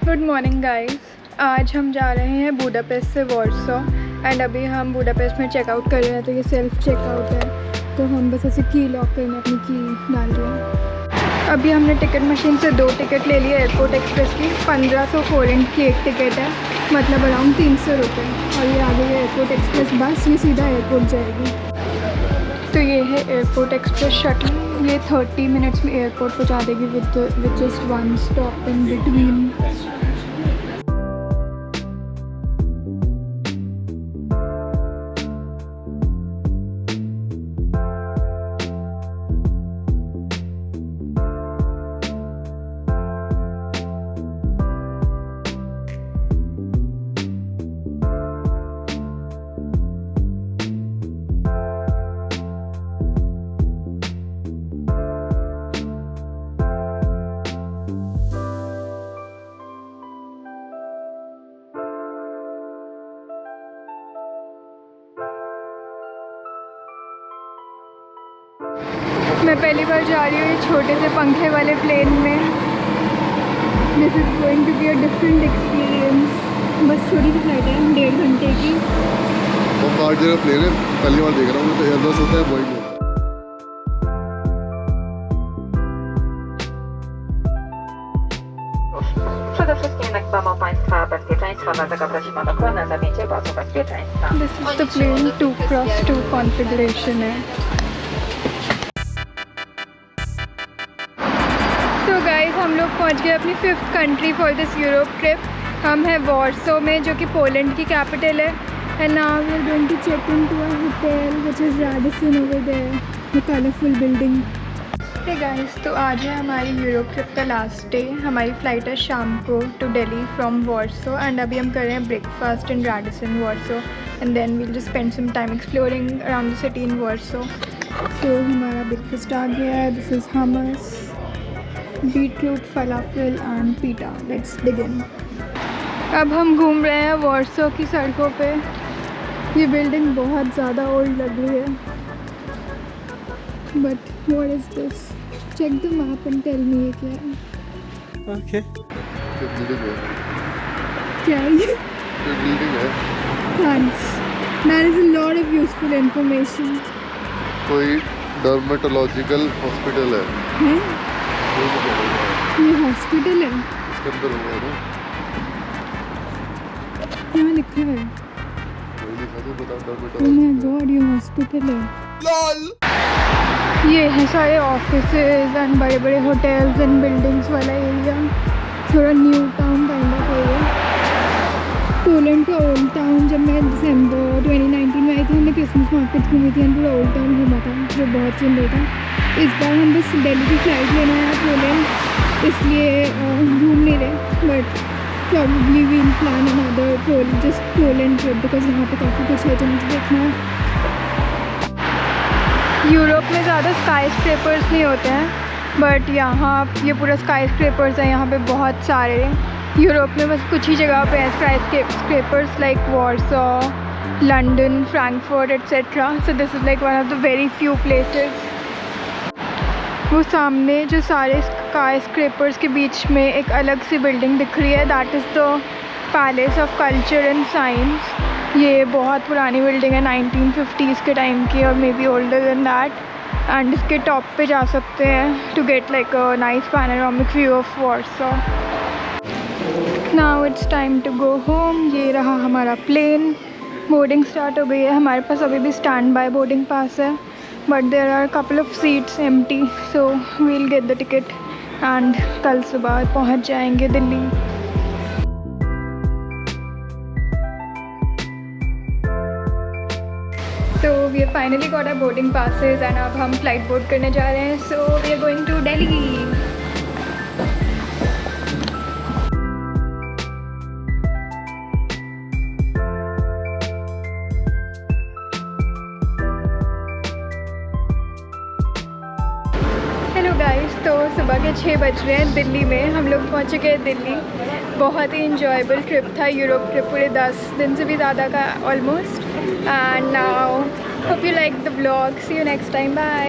Good morning guys, आज हम जा रहे हैं बुडापेस्ट से वॉर्सो एंड अभी हम बुडापेस्ट में चेकआउट कर रहे हैं। तो ये सेल्फ चेकआउट है, तो हम बस ऐसे की लॉक करने अपनी की डाल रहे हैं। अभी हमने टिकट मशीन से 2 टिकट ले लिए एयरपोर्ट एक्सप्रेस की। 1500 फोरेन की एक टिकट है, मतलब अराउंड 300 रुपये। और ये आगे एयरपोर्ट एक्सप्रेस बस, ये सीधा एयरपोर्ट जाएगी। तो ये है एयरपोर्ट एक्सप्रेस शटल, ये 30 मिनट्स में एयरपोर्ट पहुंचा देगी with just 1 stop in between. मैं पहली बार जा रही हूँ ये छोटे से पंखे वाले प्लेन में। This is going to be a different experience. बस छोटी सी फ्लाइट है, 1.5 घंटे की। वो कार्ड जगह प्लेन है, पहली बार देख रहा हूँ। तो एयरबस होता है Boeing. Przede wszystkim dbam o Państwa bezpieczeństwo, dlatego prosimy o dokładne zajęcie pasu bezpieczeństwa. This is the plane 2x2 configuration है। तो गाइस, हम लोग पहुंच गए अपनी 5th country for this Europe trip. हम हैं वॉर्सो में, जो कि पोलैंड की कैपिटल है। And now we are going to check in to a hotel which is Radisson over there, the colourful building. Hey guys, तो आज है हमारी यूरोप ट्रिप का लास्ट डे। हमारी फ़्लाइट है शाम को to Delhi from Warsaw and अभी हम कर रहे हैं breakfast in Radisson Warsaw and then we'll just spend some time exploring around the city in Warsaw. तो हमारा ब्रेकफास्ट आ गया है। This is hummus, beetroot, falafel and pita. Let's begin. अब हम घूम रहे हैं वॉर्सो की सड़कों पे। ये बिल्डिंग बहुत ज़्यादा ओल्ड लग रही है, but what is this? Check the map and tell me ये क्या है। ओके, बिल्डिंग है। क्या है ये? बिल्डिंग है। Thanks, that is a lot of useful information. कोई डर्मेटोलॉजिकल हॉस्पिटल है। हैं? ये हॉस्पिटल है? इसके अंदर होगा ना। यहाँ लिखा है। कोई लिखा तो बता, ओह डर्मेटोलॉजी। माय गॉड, ये हॉस्पिटल है। लॉल। ये है सारे ऑफिसेज एंड बड़े बड़े होटल्स एंड बिल्डिंग्स वाला एरिया। थोड़ा new town kind of area. Poland का ओल्ड टाउन, जब मैं दिसंबर 2019 में आई थी, हमने क्रिसमस मार्केट घूमी थी एंड पूरा ओल्ड टाउन घूमा था, जो बहुत सुंदर था। इस बार हम बस दिल्ली की फ़्लाइट लेना है पोलैंड, इसलिए घूम नहीं रहे। But probably we'll plan another Poland trip, because यहाँ पे काफ़ी कुछ है जो मुझे देखना है। यूरोप में ज़्यादा स्काई स्क्रेपर्स नहीं होते हैं, बट यहाँ ये पूरा स्काई स्क्रेपर्स हैं। यहाँ पे बहुत सारे। यूरोप में बस कुछ ही जगह पे हैं sky scrapers, like Warsaw, London, Frankfurt etcetera. So this is like one of the very few places. वो सामने जो सारे स्काई स्क्रेपर्स के बीच में एक अलग सी बिल्डिंग दिख रही है, that is the palace of culture and science. ये बहुत पुरानी बिल्डिंग है, 1950s के टाइम की, और maybe older than that. And इसके टॉप पे जा सकते हैं to get like a nice panoramic view of Warsaw. Now it's time to go home. ये रहा हमारा प्लेन। बोर्डिंग स्टार्ट हो गई है। हमारे पास अभी भी स्टैंड बाय बोर्डिंग पास है, but there are couple of seats empty, so we'll get the ticket and कल सुबह पहुंच जाएंगे दिल्ली। तो we are finally got our boarding passes and अब हम फ्लाइट बोर्ड करने जा रहे हैं। So we are going to Delhi. Hello guys, तो सुबह के 6 बज रहे हैं दिल्ली में। हम लोग पहुँच गए दिल्ली। बहुत ही इंजॉयबल ट्रिप था, यूरोप ट्रिप पूरे 10 दिन से भी ज़्यादा का almost. And now hope you like the vlog. See you next time, bye.